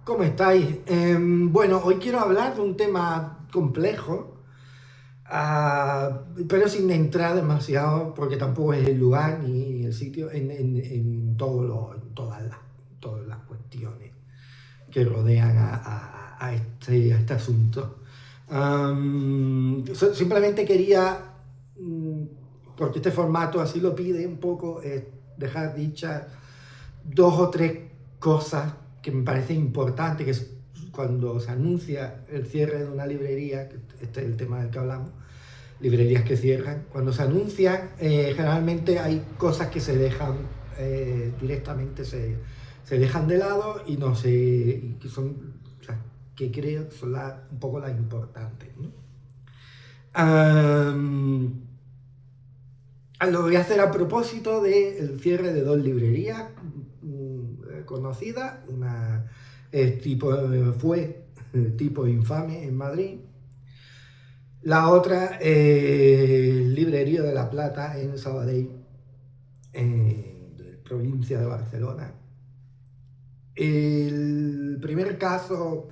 ¿Cómo estáis? Bueno, hoy quiero hablar de un tema complejo, pero sin entrar demasiado, porque tampoco es el lugar ni el sitio, en todas las cuestiones que rodean a este asunto. Simplemente quería, mm, porque este formato así lo pide un poco, dejar dichas dos o tres cosas que me parecen importantes, que es cuando se anuncia el cierre de una librería, que este es el tema del que hablamos, librerías que cierran, cuando se anuncian, generalmente hay cosas que se dejan directamente, se dejan de lado y no se, y que son, o sea, que creo que son un poco las importantes, ¿no? Um, Lo voy a hacer a propósito del cierre de dos librerías conocidas. Una fue tipo Infame en Madrid. La otra, Librería de la Plata en Sabadell, de provincia de Barcelona. El primer caso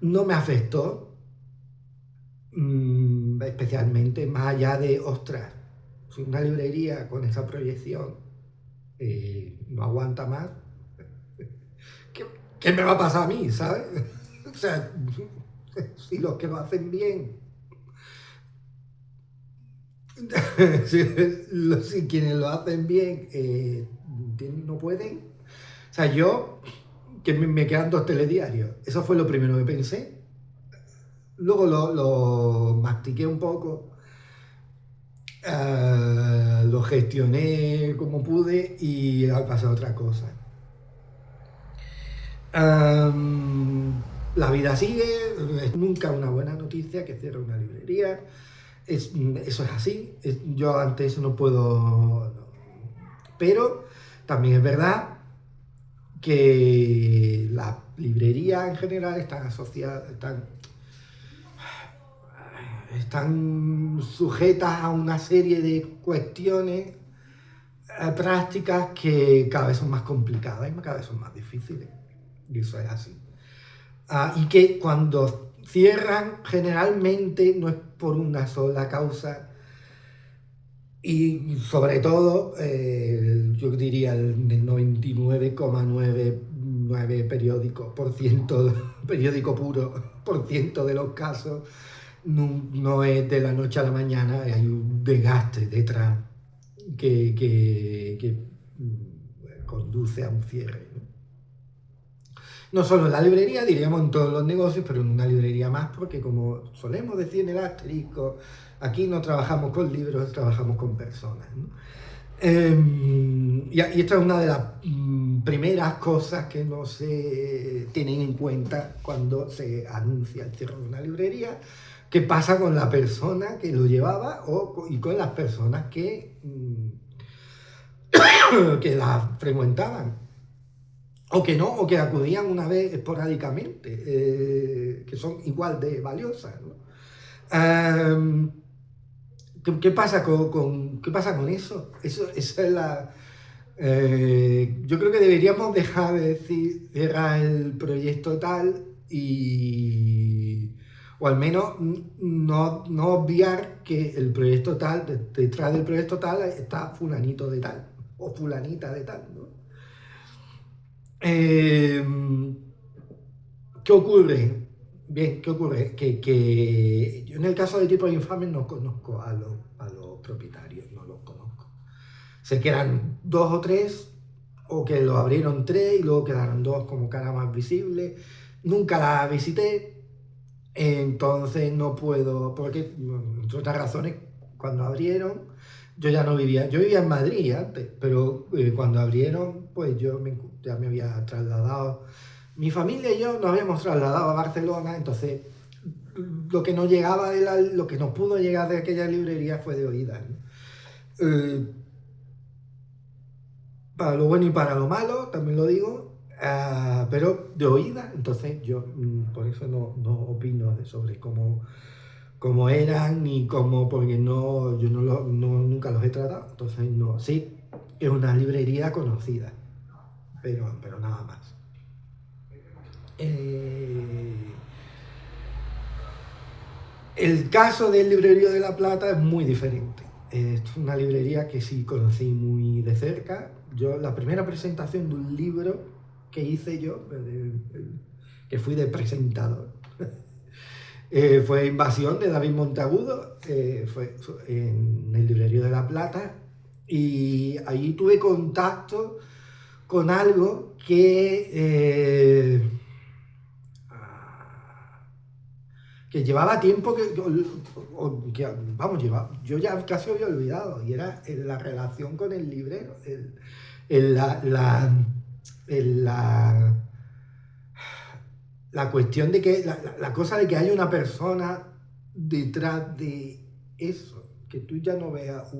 no me afectó especialmente, más allá de, ostras, si una librería con esa proyección no aguanta más, ¿qué, qué me va a pasar a mí, sabes? O sea, si los que lo hacen bien, si quienes lo hacen bien no pueden, o sea, yo, que me quedan dos telediarios, eso fue lo primero que pensé. Luego lo mastiqué un poco, lo gestioné como pude y ha pasado otra cosa. Um, la vida sigue, es nunca una buena noticia que cierre una librería, eso es así, yo ante eso no puedo, no. Pero también es verdad que las librerías en general están asociadas, están sujetas a una serie de cuestiones prácticas que cada vez son más complicadas y cada vez son más difíciles. Y eso es así. Y que cuando cierran generalmente no es por una sola causa y sobre todo yo diría el 99,99 periódico puro por ciento de los casos no es de la noche a la mañana, hay un desgaste detrás que conduce a un cierre, ¿no? No solo en la librería, diríamos en todos los negocios, pero en una librería más, porque como solemos decir en el asterisco, aquí no trabajamos con libros, trabajamos con personas, ¿no? Y esta es una de las primeras cosas que no se tienen en cuenta cuando se anuncia el cierre de una librería. ¿Qué pasa con la persona que lo llevaba y con las personas que la frecuentaban? O que no, o que acudían una vez esporádicamente, que son igual de valiosas, ¿no? Um, ¿Qué pasa qué pasa con eso? Esa es yo creo que deberíamos dejar de decir cierra el proyecto tal o al menos no obviar que el proyecto tal, detrás del proyecto tal está fulanito de tal o fulanita de tal, ¿no? Eh, ¿Qué ocurre? Bien, ¿qué ocurre? Que yo en el caso de Tipo Infame no conozco a los propietarios, no los conozco. Sé que eran dos o tres, o que lo abrieron tres y luego quedaron dos como cara más visible. Nunca la visité, entonces no puedo, porque entre otras razones, cuando abrieron, yo vivía en Madrid antes, pero cuando abrieron, pues ya me había trasladado. Mi familia y yo nos habíamos trasladado a Barcelona, entonces lo que no llegaba lo que nos pudo llegar de aquella librería fue de oídas, ¿no? Eh, para lo bueno y para lo malo, también lo digo, pero de oídas, entonces yo por eso no opino sobre cómo eran ni cómo, porque yo nunca los he tratado, entonces no, sí, es una librería conocida, pero nada más. Eh, el caso del Librerío de la Plata es muy diferente. Es una librería que sí conocí muy de cerca. Yo, la primera presentación de un libro que hice yo, que fui de presentador, fue Invasión de David Monteagudo, fue en el Librerío de la Plata, y allí tuve contacto con algo que llevaba tiempo vamos, yo ya casi había olvidado, y era la relación con el librero, el- la, la, el- la cuestión de que, la cosa de que haya una persona detrás de eso, que tú ya no veas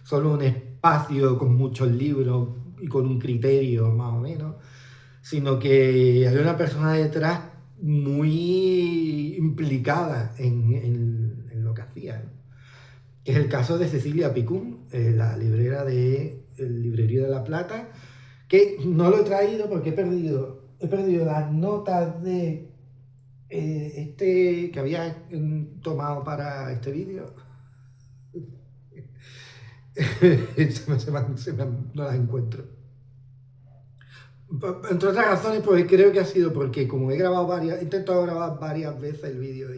solo un espacio con muchos libros y con un criterio más o menos, sino que hay una persona detrás muy implicada en lo que hacía, ¿no? Que es el caso de Cecilia Picún, la librera del Librerío de la Plata, que no lo he traído porque he perdido las notas de que había tomado para este vídeo. No las encuentro. Entre otras razones, porque creo que ha sido porque como he intentado grabar varias veces el vídeo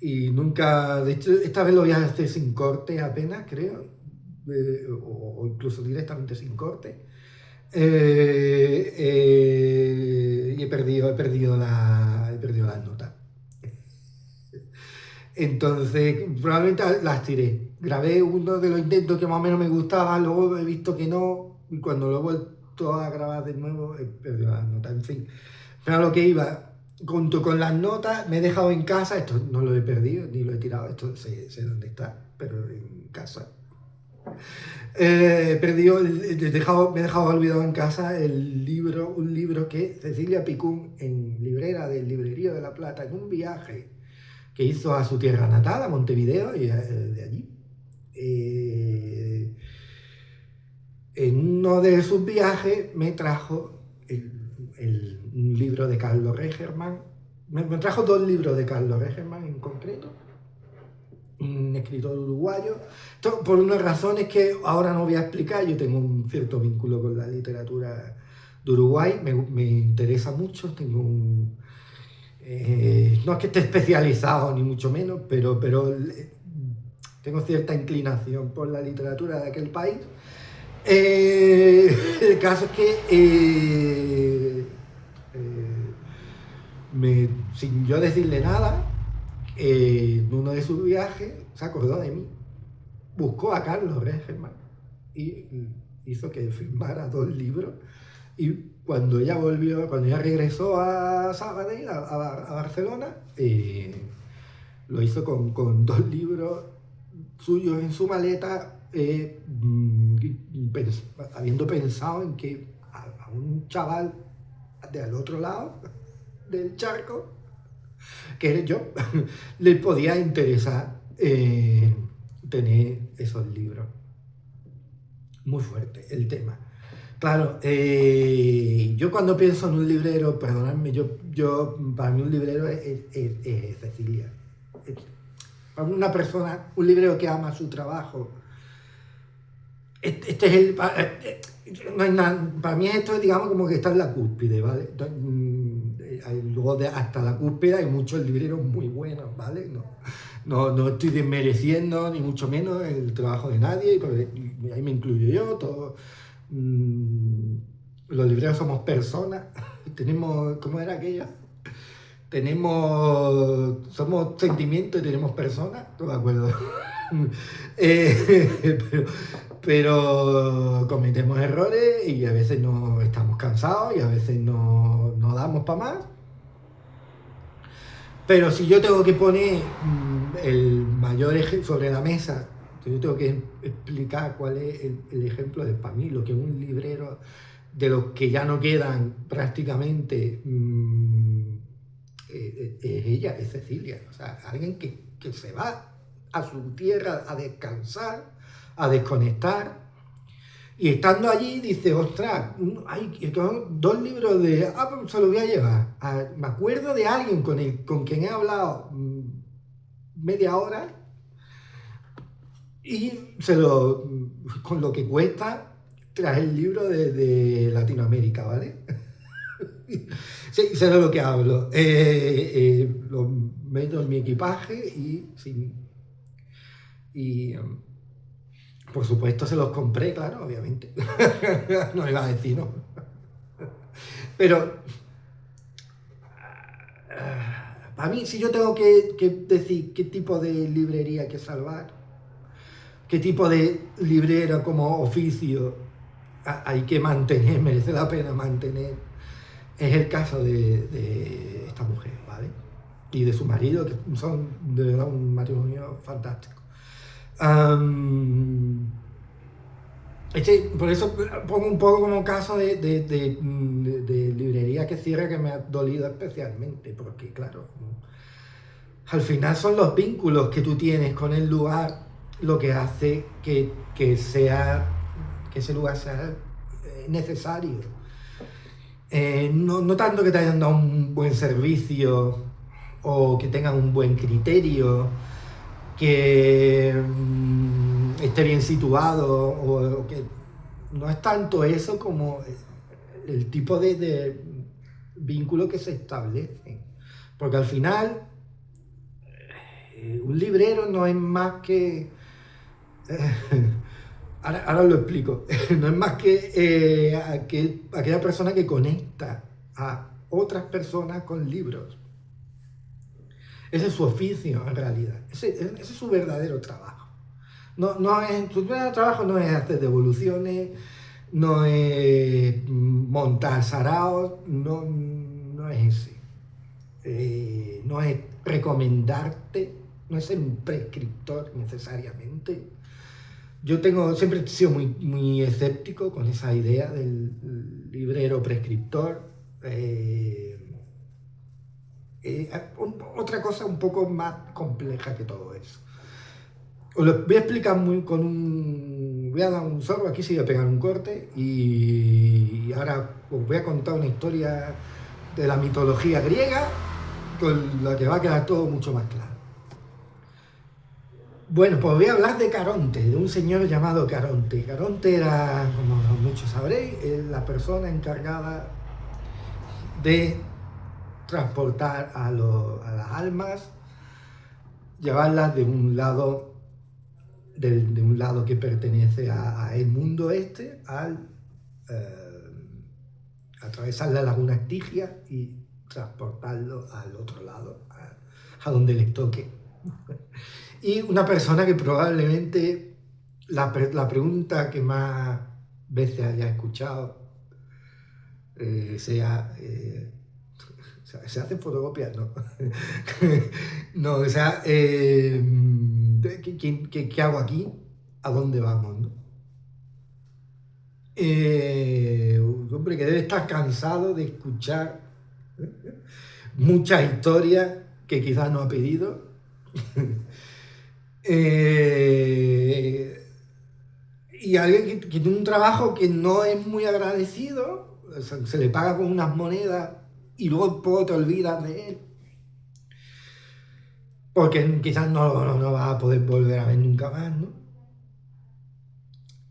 y nunca, de hecho, esta vez lo voy a hacer sin corte apenas, creo, o incluso directamente sin corte. Y he perdido las notas. Entonces, probablemente las tiré. Grabé uno de los intentos que más o menos me gustaba, luego he visto que no, y cuando lo he vuelto a grabar de nuevo, he perdido las notas. En fin, pero a lo que iba, junto con las notas, me he dejado en casa, esto no lo he perdido, ni lo he tirado, esto sé dónde está, pero en casa. He perdido, me he dejado olvidado en casa un libro que Cecilia Picún, en librera del Librerío de la Plata, en un viaje que hizo a su tierra natal, a Montevideo, y de allí. En uno de sus viajes me trajo un libro de Carlos Regerman. Me trajo dos libros de Carlos Regerman en concreto, un escritor uruguayo. Esto por unas razones que ahora no voy a explicar. Yo tengo un cierto vínculo con la literatura de Uruguay, me interesa mucho, no es que esté especializado ni mucho menos, pero tengo cierta inclinación por la literatura de aquel país. El caso es que sin yo decirle nada, en uno de sus viajes se acordó de mí, buscó a Carlos Regerman y hizo que firmara dos libros. Y cuando ella regresó a Sabadell, a Barcelona, lo hizo con dos libros suyos en su maleta, habiendo pensado en que a un chaval del otro lado del charco, que eres yo, le podía interesar tener esos libros. Muy fuerte el tema. Claro, yo cuando pienso en un librero, perdonadme, para mí un librero es Cecilia. Para una persona, un librero que ama su trabajo. Este es no hay nada, para mí esto es, digamos, como que está en la cúspide, ¿vale? Luego hasta la cúspide hay muchos libreros muy buenos, ¿vale? No estoy desmereciendo ni mucho menos el trabajo de nadie, y ahí me incluyo yo, los libreros somos personas, tenemos, ¿cómo era aquello? Somos sentimientos y tenemos personas, no me acuerdo. Pero, cometemos errores y a veces no estamos cansados y a veces no damos para más. Pero si yo tengo que poner el mayor ejemplo sobre la mesa, si yo tengo que explicar cuál es el ejemplo de para mí, lo que es un librero de los que ya no quedan prácticamente, es ella, es Cecilia. O sea, alguien que se va a su tierra a descansar, a desconectar, Y estando allí dice, ostras, hay 2 libros de, pues se los voy a llevar. Me acuerdo de alguien con quien he hablado media hora y con lo que cuesta traer el libro de Latinoamérica, ¿vale? Sí, sé de lo que hablo. Lo meto en mi equipaje y por supuesto se los compré, claro, obviamente. No iba a decir no. Pero para mí, si yo tengo que decir qué tipo de librería hay que salvar, qué tipo de librero como oficio hay que mantener, merece la pena mantener, es el caso de esta mujer, ¿vale? Y de su marido, que son de verdad un matrimonio fantástico. Por eso pongo un poco como caso de librería que cierra, que me ha dolido especialmente, porque claro, al final son los vínculos que tú tienes con el lugar lo que hace que ese lugar sea necesario. No tanto que te hayan dado un buen servicio o que tengan un buen criterio, que esté bien situado, o que no es tanto eso como el tipo de vínculo que se establece. Porque al final, un librero no es más que... ahora lo explico. No es más que aquella persona que conecta a otras personas con libros. Ese es su oficio, en realidad. Ese es su verdadero trabajo. Su verdadero trabajo no es hacer devoluciones, no es montar saraos, no es ese. No es recomendarte, no es ser un prescriptor necesariamente. Yo siempre he sido muy, muy escéptico con esa idea del librero prescriptor. Otra cosa un poco más compleja que todo eso. Os lo voy a explicar voy a dar un sorbo, aquí sí voy a pegar un corte y ahora os voy a contar una historia de la mitología griega con la que va a quedar todo mucho más claro. Bueno, pues voy a hablar de Caronte, de un señor llamado Caronte. Caronte era, como muchos sabréis, la persona encargada de transportar a las almas, llevarlas de un lado que pertenece al mundo este, atravesar la laguna Estigia y transportarlo al otro lado, a donde les toque. Y una persona que probablemente la pregunta que más veces haya escuchado sea... ¿se hacen fotocopias? No. No, o sea, ¿qué hago aquí? ¿A dónde vamos? ¿No? Un hombre que debe estar cansado de escuchar muchas historias que quizás no ha pedido. Y alguien que tiene un trabajo que no es muy agradecido, o sea, se le paga con unas monedas y luego poco te olvidas de él, porque quizás no vas a poder volver a ver nunca más, ¿no?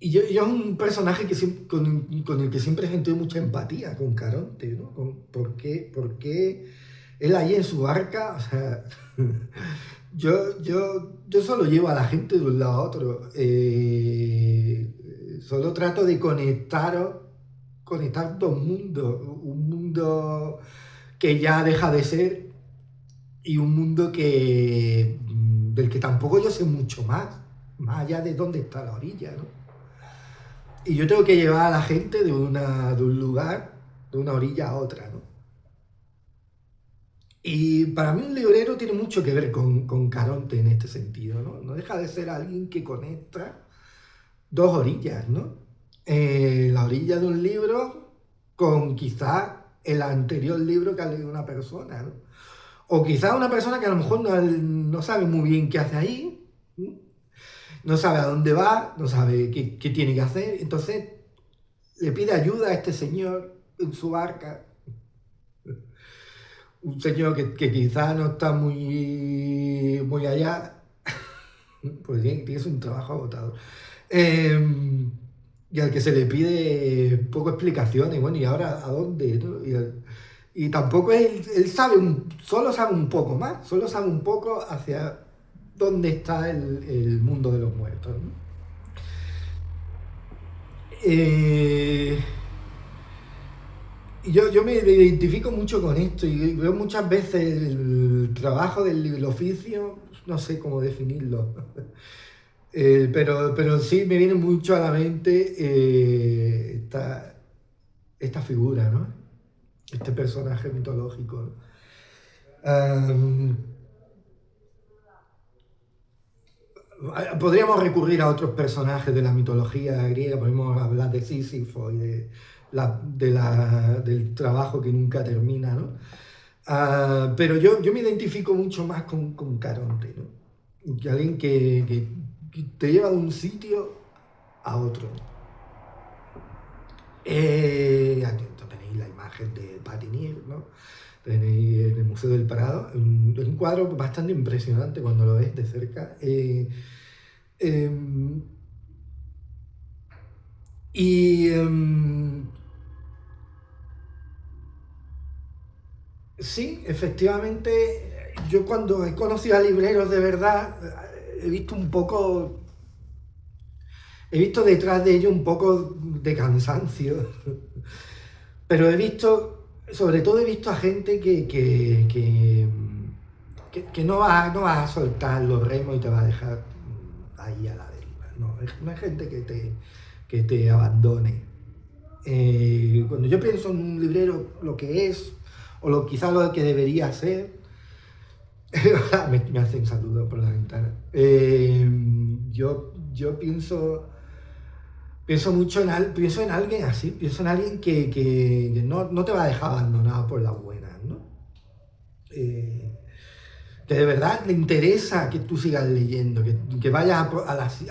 Y yo es un personaje con el que siempre he sentido mucha empatía, con Caronte, ¿no? ¿Por qué él ahí en su barca? O sea, yo solo llevo a la gente de un lado a otro. Solo trato de conectar dos mundos. Un mundo que ya deja de ser y un mundo del que tampoco yo sé mucho más allá de dónde está la orilla, ¿no? Y yo tengo que llevar a la gente de un lugar, de una orilla a otra, ¿no? Y para mí un librero tiene mucho que ver con Caronte en este sentido, ¿no? No deja de ser alguien que conecta dos orillas, ¿no? La orilla de un libro con quizá el anterior libro que ha leído una persona, ¿no? O quizá una persona que a lo mejor no sabe muy bien qué hace ahí, ¿no? No sabe a dónde va, no sabe qué tiene que hacer, entonces le pide ayuda a este señor en su barca, un señor que quizá no está muy allá, pues tienes un trabajo agotador. Y al que se le pide poco explicaciones, bueno, ¿y ahora a dónde? ¿No? Y tampoco él sabe, solo sabe un poco más, solo sabe un poco hacia dónde está el mundo de los muertos, ¿no? Y yo me identifico mucho con esto y veo muchas veces el trabajo del oficio, no sé cómo definirlo. Pero sí me viene mucho a la mente esta figura, ¿no? Este personaje mitológico, ¿no? Am, Podríamos recurrir a otros personajes de la mitología griega, podríamos hablar de Sísifo y del trabajo que nunca termina, ¿no? Pero yo me identifico mucho más con Caronte, ¿no? Que alguien que te lleva de un sitio a otro. Aquí tenéis la imagen de Patinir, ¿no? Tenéis en el Museo del Prado. Es un cuadro bastante impresionante cuando lo ves de cerca. Em, y sí, efectivamente, yo cuando he conocido a libreros de verdad, he visto un poco, he visto detrás de ellos un poco de cansancio, pero sobre todo he visto a gente que no va a soltar los remos y te va a dejar ahí a la deriva. No es gente que te abandone. Cuando yo pienso en un librero, lo que es, o quizá lo que debería ser, me hacen saludos por la ventana. Yo pienso mucho pienso en alguien así, pienso en alguien que no te va a dejar abandonado por las buenas, ¿no? Que de verdad le interesa que tú sigas leyendo, que vayas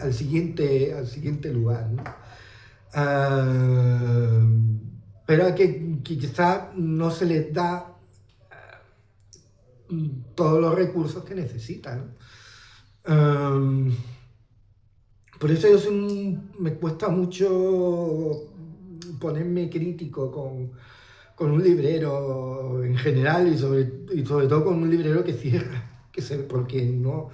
al siguiente lugar, ¿no? Ah, pero que quizás no se les da todos los recursos que necesitan, ¿no? Por eso me cuesta mucho ponerme crítico con un librero en general y sobre todo con un librero que cierra, porque no,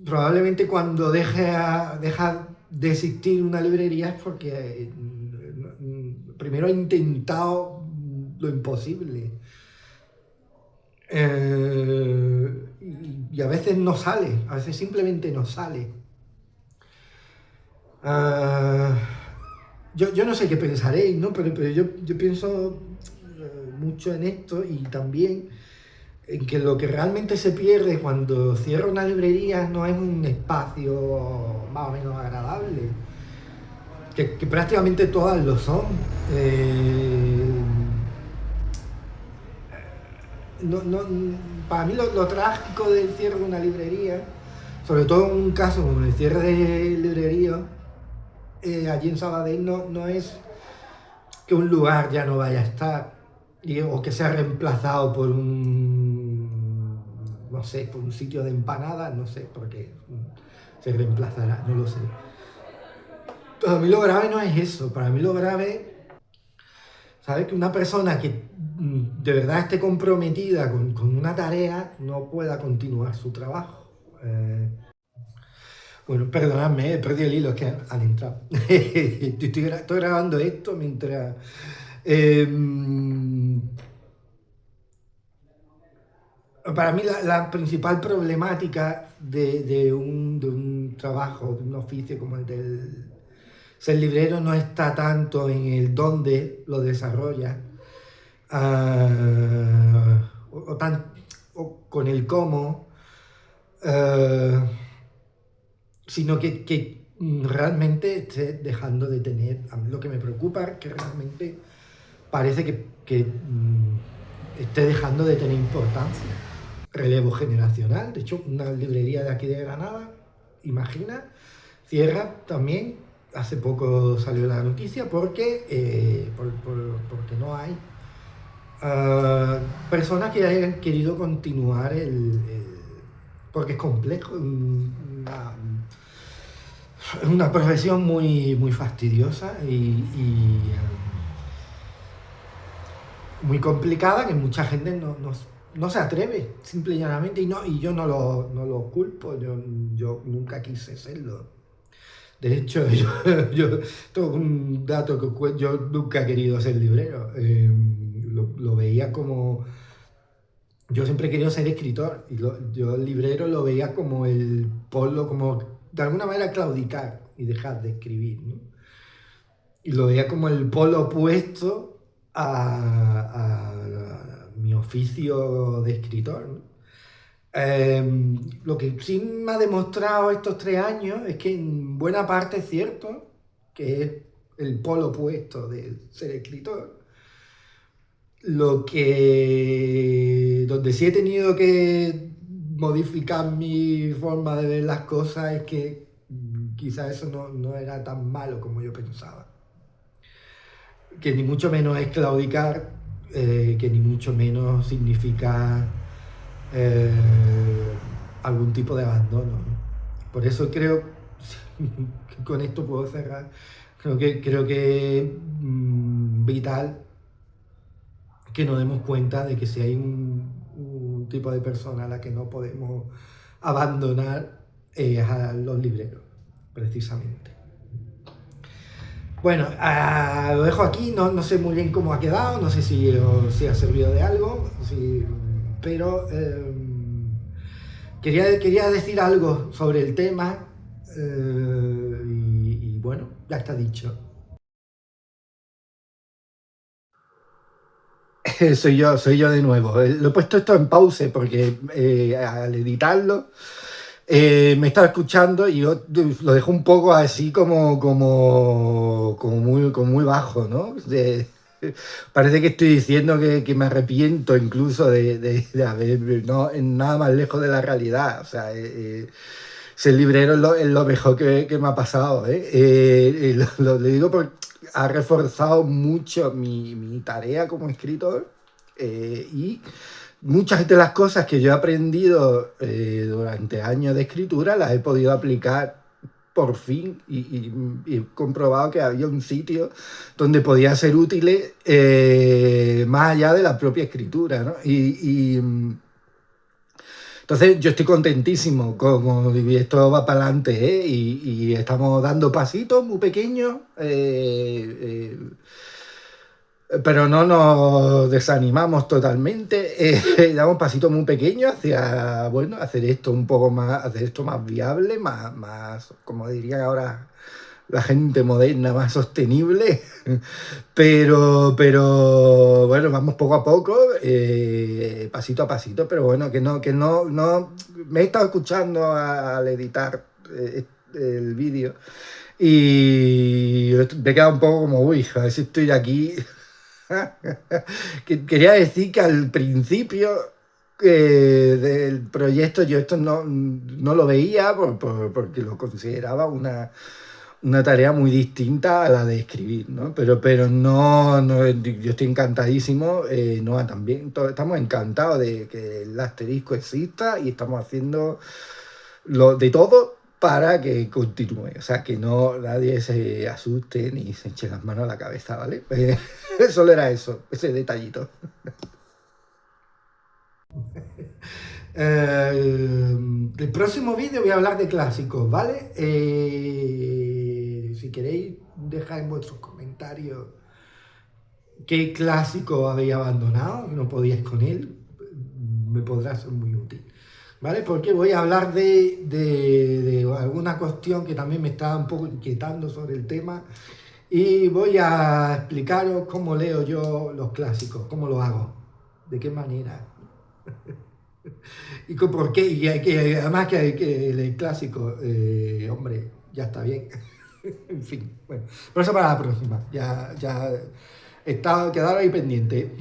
probablemente cuando deja de existir una librería es porque primero ha intentado lo imposible. Y a veces no sale, a veces simplemente no sale. Ah, yo no sé qué pensaréis, ¿no? Pero yo pienso mucho en esto y también en que lo que realmente se pierde cuando cierra una librería no es un espacio más o menos agradable, que prácticamente todas lo son. Para mí lo trágico del cierre de una librería, sobre todo en un caso como el cierre de librería, allí en Sabadell no es que un lugar ya no vaya a estar o que sea reemplazado por no sé, por un sitio de empanadas, no sé por qué se reemplazará, no lo sé. Para mí lo grave no es eso, para mí lo grave, ¿sabes? Que una persona que de verdad esté comprometida con una tarea no pueda continuar su trabajo. Bueno, perdonadme, he perdido el hilo, es que han entrado. Estoy grabando esto mientras... Para mí la principal problemática de un trabajo, de un oficio como el del ser librero no está tanto en el dónde lo desarrolla, o con el cómo, ah, sino que realmente esté dejando de tener. A mí lo que me preocupa es que realmente parece que esté dejando de tener importancia. Relevo generacional, de hecho, una librería de aquí de Granada, imagina, cierra también hace poco salió la noticia porque no hay personas que hayan querido continuar porque es complejo, es una profesión muy, muy fastidiosa muy complicada que mucha gente no se atreve, simple y llanamente, y yo no lo culpo, yo nunca quise serlo. De hecho, todo un dato que yo nunca he querido ser librero. Lo veía como. Yo siempre he querido ser escritor y yo el librero lo veía como el polo, como de alguna manera claudicar y dejar de escribir, ¿no? Y lo veía como el polo opuesto a mi oficio de escritor, ¿no? Lo que sí me ha demostrado estos 3 años es que en buena parte es cierto, que es el polo opuesto de ser escritor. Donde sí he tenido que modificar mi forma de ver las cosas es que quizás eso no era tan malo como yo pensaba. Que ni mucho menos es claudicar, que ni mucho menos significa eh, algún tipo de abandono, ¿no? Por eso creo que con esto puedo cerrar. Creo que es vital que nos demos cuenta de que si hay un tipo de persona a la que no podemos abandonar es a los libreros, precisamente. Bueno, lo dejo aquí, no sé muy bien cómo ha quedado, no sé si ha servido de algo, pero quería decir algo sobre el tema y bueno, ya está dicho. Soy yo de nuevo. Lo he puesto esto en pause porque al editarlo me estaba escuchando y yo lo dejo un poco así como muy bajo, ¿no? Parece que estoy diciendo que me arrepiento incluso de haber, no, en nada más lejos de la realidad. O sea, ser librero es lo mejor que me ha pasado, ¿eh? Le digo porque ha reforzado mucho mi tarea como escritor y muchas de las cosas que yo he aprendido durante años de escritura las he podido aplicar por fin y he comprobado que había un sitio donde podía ser útil más allá de la propia escritura, ¿no? Entonces yo estoy contentísimo con esto va para adelante, ¿eh? Y estamos dando pasitos muy pequeños, pero no nos desanimamos totalmente. Damos pasitos muy pequeños hacia, bueno, hacer esto un poco más, hacer esto más viable, más, como diría ahora la gente moderna, más sostenible. Pero bueno, vamos poco a poco, pasito a pasito, pero bueno, que no, me he estado escuchando al editar el vídeo y me he quedado un poco como, uy, a ver si estoy aquí. Quería decir que al principio del proyecto yo esto no lo veía porque lo consideraba una tarea muy distinta a la de escribir, ¿no? Pero no, yo estoy encantadísimo, Noa también, estamos encantados de que el asterisco exista y estamos haciendo de todo para que continúe, o sea, que nadie se asuste ni se eche las manos a la cabeza, ¿vale? Solo era eso, ese detallito. El próximo vídeo voy a hablar de clásicos, ¿vale? Si queréis, dejar en vuestros comentarios qué clásico habéis abandonado, no podíais con él, me podrá ser muy útil, ¿vale? Porque voy a hablar de alguna cuestión que también me está un poco inquietando sobre el tema y voy a explicaros cómo leo yo los clásicos, cómo lo hago, de qué manera. Y por qué, además que el clásico, hombre, ya está bien. En fin, bueno, pero eso para la próxima. Ya quedaron ahí pendiente.